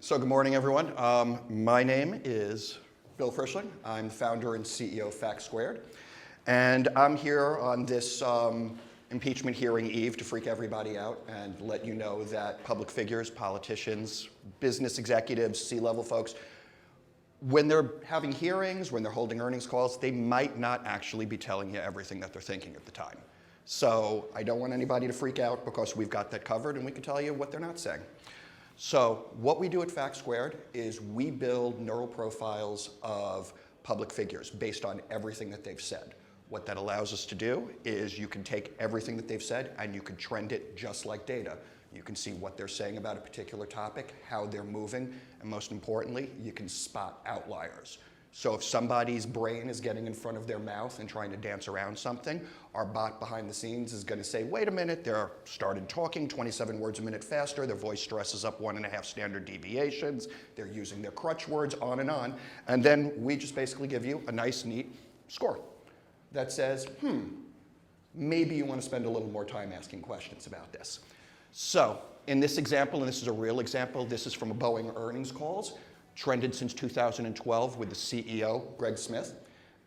So good morning, everyone. My name is Bill Frischling. I'm the founder and CEO of FactSquared. And I'm here on this impeachment hearing eve to freak everybody out and let you know that public figures, politicians, business executives, C-level folks, when they're having hearings, when they're holding earnings calls, they might not actually be telling you everything that they're thinking at the time. So I don't want anybody to freak out because we've got that covered and we can tell you what they're not saying. So what we do at FactSquared is we build neural profiles of public figures based on everything that they've said. What that allows us to do is you can take everything that they've said and you can trend it just like data. You can see what they're saying about a particular topic, how they're moving, and most importantly, you can spot outliers. So if somebody's brain is getting in front of their mouth and trying to dance around something, our bot behind the scenes is going to say, wait a minute, they're started talking 27 words a minute faster, their voice stresses up 1.5 standard deviations, they're using their crutch words, on. And then we just basically give you a nice, neat score that says, maybe you want to spend a little more time asking questions about this. So in this example, and this is a real example, this is from a Boeing earnings calls, trended since 2012 with the CEO, Greg Smith.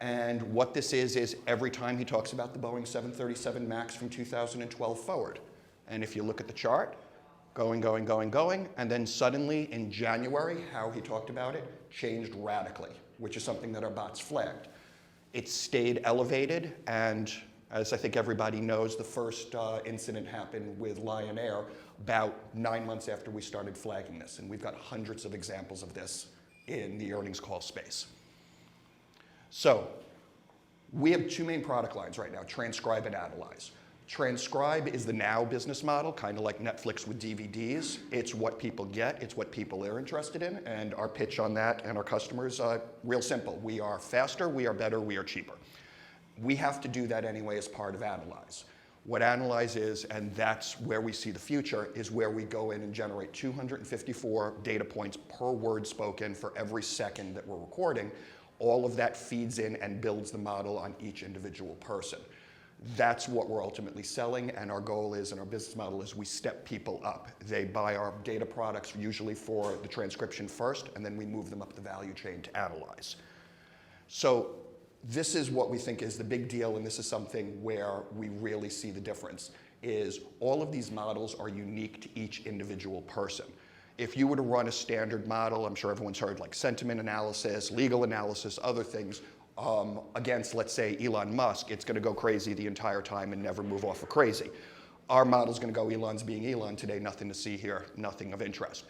And what this is every time he talks about the Boeing 737 MAX from 2012 forward. And if you look at the chart, going, and then suddenly in January, how he talked about it changed radically, which is something that our bots flagged. It stayed elevated, and as I think everybody knows, the first incident happened with Lion Air about 9 months after we started flagging this. And we've got hundreds of examples of this in the earnings call space. So we have two main product lines right now, Transcribe and Analyze. Transcribe is the now business model, kind of like Netflix with DVDs. It's what people get, it's what people are interested in, and our pitch on that and our customers, real simple. We are faster, we are better, we are cheaper. We have to do that anyway as part of Analyze. What Analyze is, and that's where we see the future, is where we go in and generate 254 data points per word spoken for every second that we're recording. All of that feeds in and builds the model on each individual person. That's what we're ultimately selling, and our goal is, and our business model is, we step people up. They buy our data products usually for the transcription first, and then we move them up the value chain to Analyze. So this is what we think is the big deal, and this is something where we really see the difference, is all of these models are unique to each individual person. If you were to run a standard model, I'm sure everyone's heard like sentiment analysis, legal analysis, other things, against, let's say, Elon Musk, it's going to go crazy the entire time and never move off of crazy. Our model's going to go, Elon's being Elon today, nothing to see here, nothing of interest.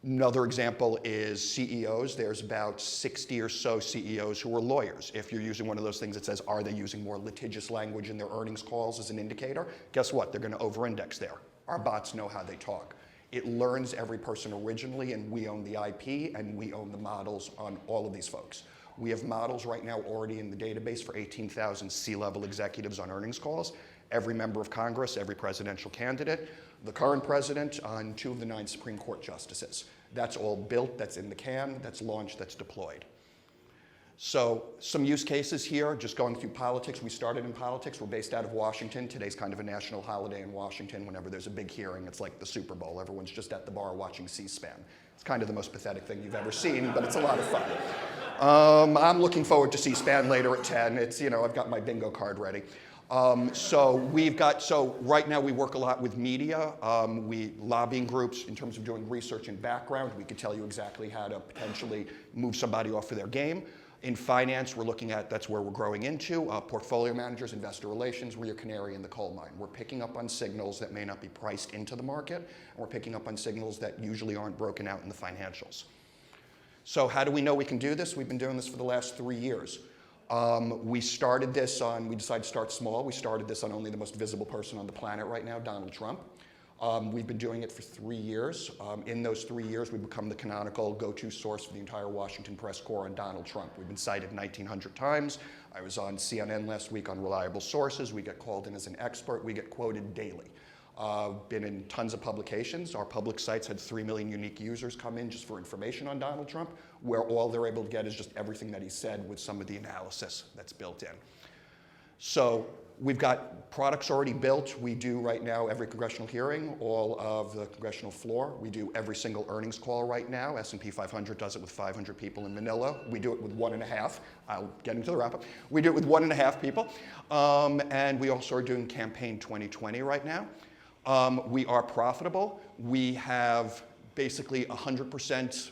Another example is CEOs. There's about 60 or so CEOs who are lawyers. If you're using one of those things that says, are they using more litigious language in their earnings calls as an indicator? Guess what? They're going to over-index there. Our bots know how they talk. It learns every person originally, and we own the IP, and we own the models on all of these folks. We have models right now already in the database for 18,000 C-level executives on earnings calls, every member of Congress, every presidential candidate, the current president, and 2 of the 9 Supreme Court justices. That's all built, that's in the can, that's launched, that's deployed. So some use cases here, just going through politics. We started in politics. We're based out of Washington. Today's kind of a national holiday in Washington. Whenever there's a big hearing, it's like the Super Bowl. Everyone's just at the bar watching C-SPAN. It's kind of the most pathetic thing you've ever seen, but it's a lot of fun. I'm looking forward to C-SPAN later at 10. It's, I've got my bingo card ready. So right now we work a lot with media, lobbying groups in terms of doing research and background. We could tell you exactly how to potentially move somebody off of their game. In finance, we're looking at, that's where we're growing into, portfolio managers, investor relations, we're your canary in the coal mine. We're picking up on signals that may not be priced into the market, and we're picking up on signals that usually aren't broken out in the financials. So how do we know we can do this? We've been doing this for the last 3 years. We decided to start small. We started this on only the most visible person on the planet right now, Donald Trump. We've been doing it for 3 years. In those 3 years, we've become the canonical go-to source for the entire Washington press corps on Donald Trump. We've been cited 1,900 times. I was on CNN last week on Reliable Sources. We get called in as an expert. We get quoted daily. Been in tons of publications. Our public sites had 3 million unique users come in just for information on Donald Trump, where all they're able to get is just everything that he said with some of the analysis that's built in. So We've got products already built. We do right now every congressional hearing, all of the congressional floor. We do every single earnings call right now. S&P 500 does it with 500 people in Manila. We do it with 1.5. I'll get into the wrap-up. We do it with 1.5 people. And we also are doing campaign 2020 right now. We are profitable. We have basically 100%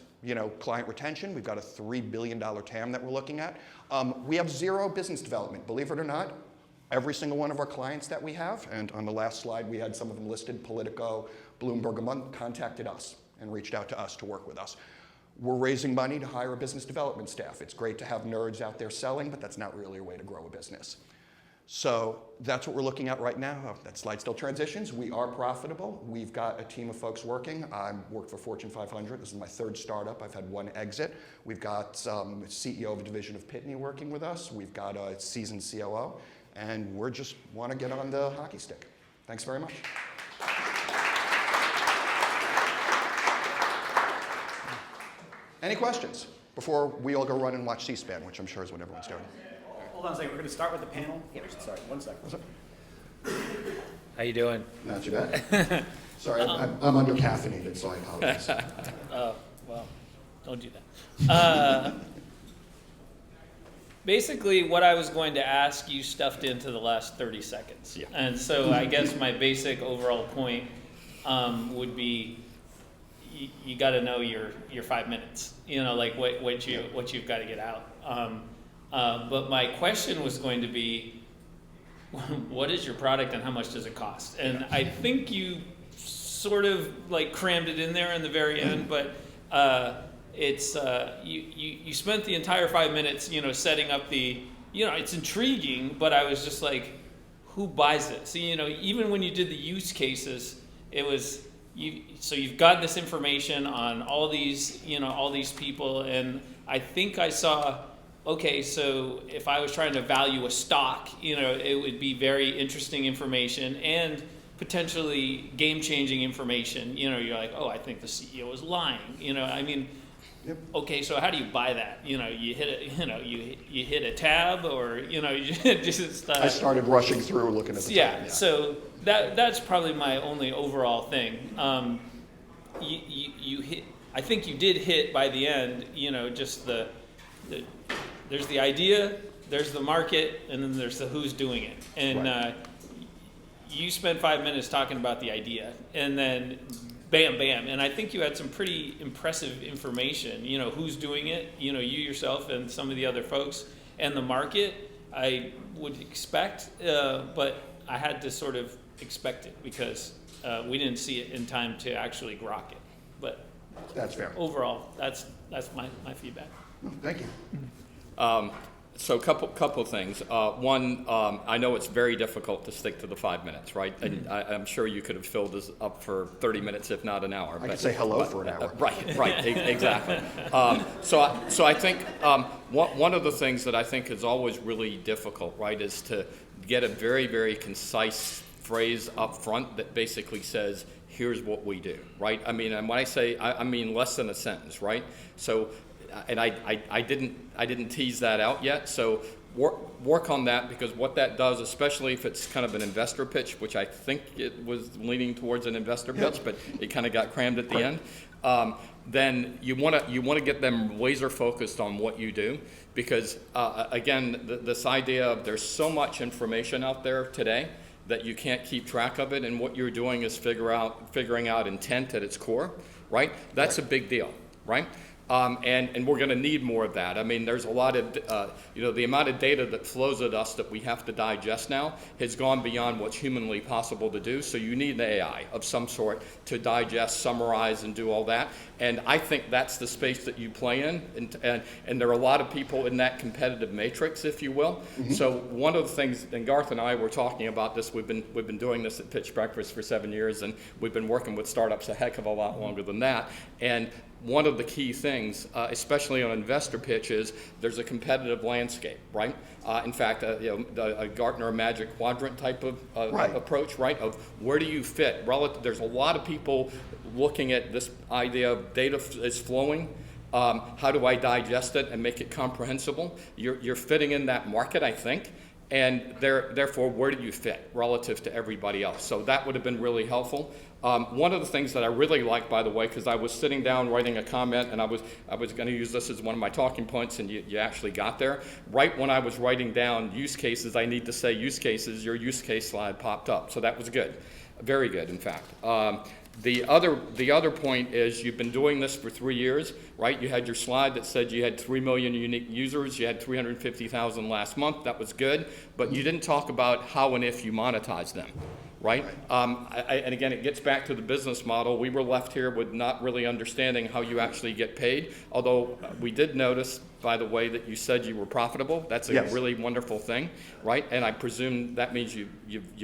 client retention. We've got a $3 billion TAM that we're looking at. We have zero business development, believe it or not. Every single one of our clients that we have, and on the last slide we had some of them listed, Politico, Bloomberg a month, contacted us and reached out to us to work with us. We're raising money to hire a business development staff. It's great to have nerds out there selling, but that's not really a way to grow a business. So that's what we're looking at right now. That slide still transitions. We are profitable. We've got a team of folks working. I work for Fortune 500. This is my third startup. I've had one exit. We've got CEO of a division of Pitney working with us. We've got a seasoned COO. And we just want to get on the hockey stick. Thanks very much. Any questions before we all go run and watch C-SPAN, which I'm sure is what everyone's doing? Hold on a second. We're going to start with the panel. Sorry, 1 second. How you doing? Not too bad. Sorry, I'm under caffeinated, so I apologize. Well, don't do that. Basically, what I was going to ask you stuffed into the last 30 seconds. Yeah. And so I guess my basic overall point would be you got to know your 5 minutes. Like what you've got to get out. But my question was going to be, what is your product and how much does it cost? And I think you sort of like crammed it in there in the very end, but it's you spent the entire 5 minutes, setting up the, it's intriguing, but I was just like, who buys this? So, even when you did the use cases, it was so you've got this information on all these, all these people, and I think I saw, okay, so if I was trying to value a stock, it would be very interesting information and potentially game-changing information. You're like, oh, I think the CEO is lying. Yep. Okay, so how do you buy that? You hit it. You hit a tab, or you just. I started rushing through looking at the time, yeah. So that's probably my only overall thing. You hit. I think you did hit by the end. Just the there's the idea, there's the market, and then there's the who's doing it. And right. You spent 5 minutes talking about the idea, and then bam, bam. And I think you had some pretty impressive information, who's doing it, you yourself and some of the other folks, and the market, I would expect, but I had to sort of expect it because we didn't see it in time to actually grok it. But that's fair. Overall, that's my feedback. Thank you. So a couple of things. One, I know it's very difficult to stick to the 5 minutes, right? And I'm sure you could have filled this up for 30 minutes, if not an hour. I could say hello for an hour. Right, exactly. So I think one of the things that I think is always really difficult, right, is to get a very, very concise phrase up front that basically says, here's what we do, right? I mean, and when I say, I mean less than a sentence, right? So, and I didn't tease that out yet, so work on that, because what that does, especially if it's kind of an investor pitch, which I think it was leaning towards an investor pitch, but it kind of got crammed at the end, then you want to get them laser focused on what you do, because again, this idea of there's so much information out there today that you can't keep track of it, and what you're doing is figuring out intent at its core, right? That's a big deal, right? And we're going to need more of that. I mean, there's a lot of, the amount of data that flows at us that we have to digest now has gone beyond what's humanly possible to do. So you need an AI of some sort to digest, summarize, and do all that. And I think that's the space that you play in. And there are a lot of people in that competitive matrix, if you will. Mm-hmm. So one of the things, and Garth and I were talking about this, we've been doing this at PitchBreakfast for 7 years, and we've been working with startups a heck of a lot longer than that. And one of the key things, especially on investor pitches, there's a competitive landscape, right? In fact, a Gartner Magic Quadrant type of approach, right? Of where do you fit? There's a lot of people looking at this idea of data is flowing. How do I digest it and make it comprehensible? You're fitting in that market, I think. And therefore, where do you fit relative to everybody else? So that would have been really helpful. One of the things that I really like, by the way, because I was sitting down writing a comment, and I was going to use this as one of my talking points, and you actually got there. Right when I was writing down use cases, I need to say use cases, your use case slide popped up. So that was good. Very good, in fact. The other point is you've been doing this for 3 years, right? You had your slide that said you had 3 million unique users. You had 350,000 last month. That was good. But you didn't talk about how and if you monetize them, right? And again, it gets back to the business model. We were left here with not really understanding how you actually get paid. Although we did notice, by the way, that you said you were profitable. That's a Yes. really wonderful thing, right? And I presume that means you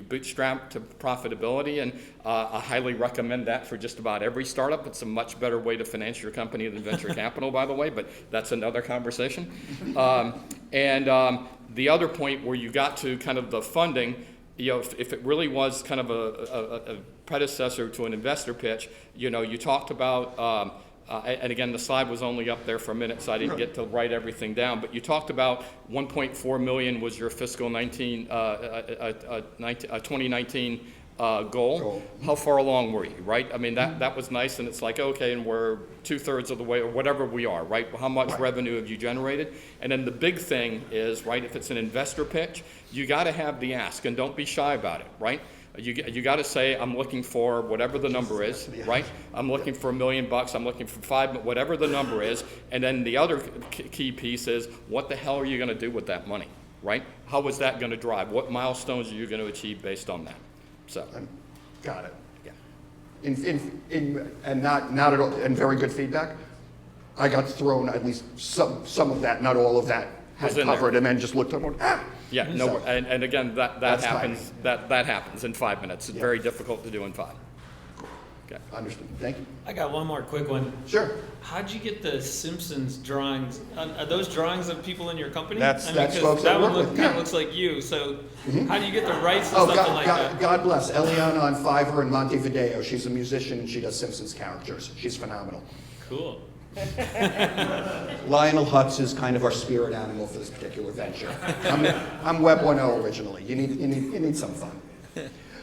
bootstrap to profitability, and I highly recommend that for just about every startup. It's a much better way to finance your company than venture capital, by the way, but that's another conversation. The other point where you got to kind of the funding, if it really was kind of a predecessor to an investor pitch, you talked about, and again, the slide was only up there for a minute, so I didn't get to write everything down, but you talked about 1.4 million was your fiscal 2019 goal. How far along were you, right? I mean, that was nice, and it's like, okay, and we're 2/3 of the way, or whatever we are, right? How much revenue have you generated? And then the big thing is, right, if it's an investor pitch, you got to have the ask, and don't be shy about it, right? You got to say, I'm looking for whatever the number is, right? I'm looking for $1 million, I'm looking for whatever the number is, and then the other key piece is, what the hell are you going to do with that money, right? How is that going to drive? What milestones are you going to achieve based on that? So, Got it. yeah. And not at all, and very good feedback. I got thrown at least some of that, not all of that, had Was in there. covered, and then just looked up and went, Yeah, no, So, and again, that that's happens. That happens in 5 minutes. It's very difficult to do in 5. Okay. Understood. Thank you. I got one more quick one. Sure. How'd you get the Simpsons drawings? Are those drawings of people in your company? That's 'cause folks I that one work with, kind of yeah. looks like you. So how do you get the rights to Oh, something like that? God bless. Eliana on Fiverr in Montevideo. She's a musician and she does Simpsons characters. She's phenomenal. Cool. Lionel Hutz is kind of our spirit animal for this particular venture. I'm Web 1.0 originally. You need some fun.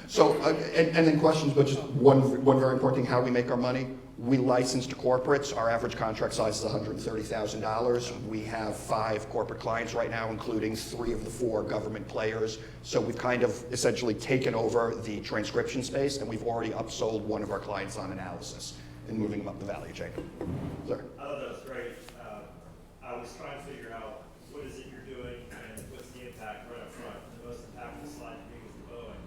So, and then questions, but just one very important thing, how we make our money. We license to corporates. Our average contract size is $130,000. We have 5 corporate clients right now, including 3 of the 4 government players. So we've kind of essentially taken over the transcription space, and we've already upsold one of our clients on analysis and moving them up the value chain. Sir? I thought that was great. I was trying to figure out what is it you're doing and what's the impact right up front. The most impactful slide to me was the Boeing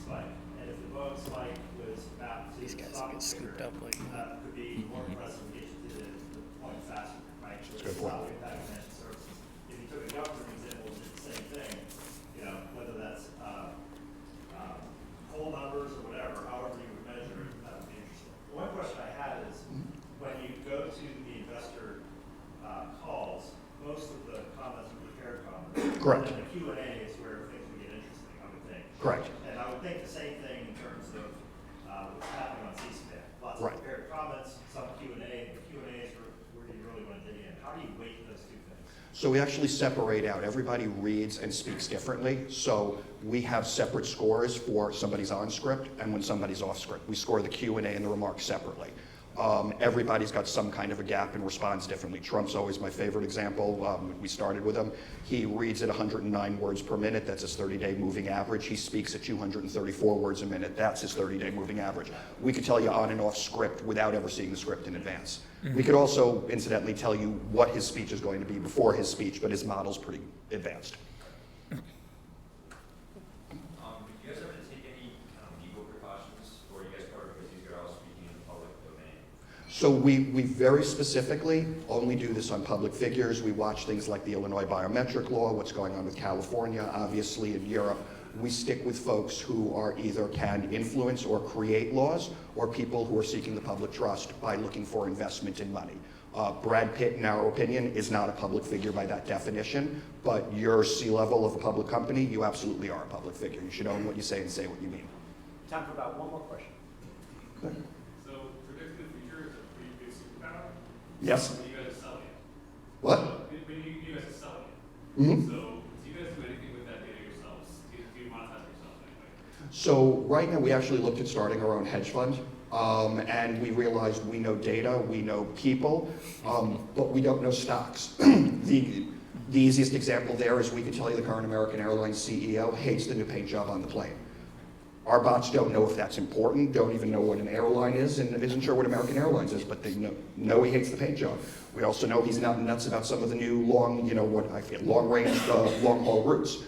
spike. And if the Boeing spike was mapped to the stock ticker, could be more impressive to get you to the point faster, right? That's a good point. Stock impact financial services. If you took a government example and did the same thing, whether that's whole numbers or whatever, however you would measure it, that would be interesting. One question I had is, when you go to the investor calls, most of the comments are prepared comments. Correct. And the Q&A is where things would get interesting, I would think. Correct. And I would think the same thing in terms of what's happening on C-SPAN. Lots Right. of prepared comments, some Q&A. The Q&A is where you really want to dig in. How do you weight those two things? So we actually separate out. Everybody reads and speaks differently. So we have separate scores for somebody's on script and when somebody's off script. We score the Q&A and the remarks separately. Everybody's got some kind of a gap and responds differently. Trump's always my favorite example. We started with him. He reads at 109 words per minute. That's his 30-day moving average. He speaks at 234 words a minute. That's his 30-day moving average. We could tell you on and off script without ever seeing the script in advance. We could also, incidentally, tell you what his speech is going to be before his speech, but his model's pretty advanced. Do you guys ever take any kind of legal precautions, or you guys cover because you guys are all speaking in the public domain? So we very specifically only do this on public figures. We watch things like the Illinois biometric law, what's going on with California, obviously in Europe. We stick with folks who are either can influence or create laws, or people who are seeking the public trust by looking for investment in money. Brad Pitt, in our opinion, is not a public figure by that definition, but you're C-level of a public company, you absolutely are a public figure. You should own what you say and say what you mean. Time for about one more question. So predictive future is a pretty big superpower. Yes? When you guys are selling it. What? When you guys are selling it. Mhm. So do you guys do anything with that data yourself? So right now, we actually looked at starting our own hedge fund, and we realized we know data, we know people, but we don't know stocks. The easiest example there is we can tell you the current American Airlines CEO hates the new paint job on the plane. Our bots don't know if that's important, don't even know what an airline is, and isn't sure what American Airlines is, but they know he hates the paint job. We also know he's not nuts about some of the new long-range, long-haul routes.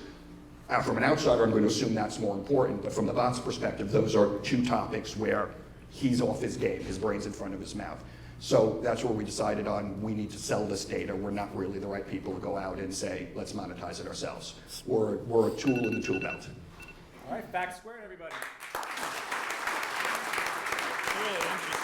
From an outsider, I'm going to assume that's more important, but from the bot's perspective, those are two topics where he's off his game, his brain's in front of his mouth. So that's where we decided on, we need to sell this data. We're not really the right people to go out and say, let's monetize it ourselves. We're a tool in the tool belt. All right, FactSquared, everybody. Really interesting.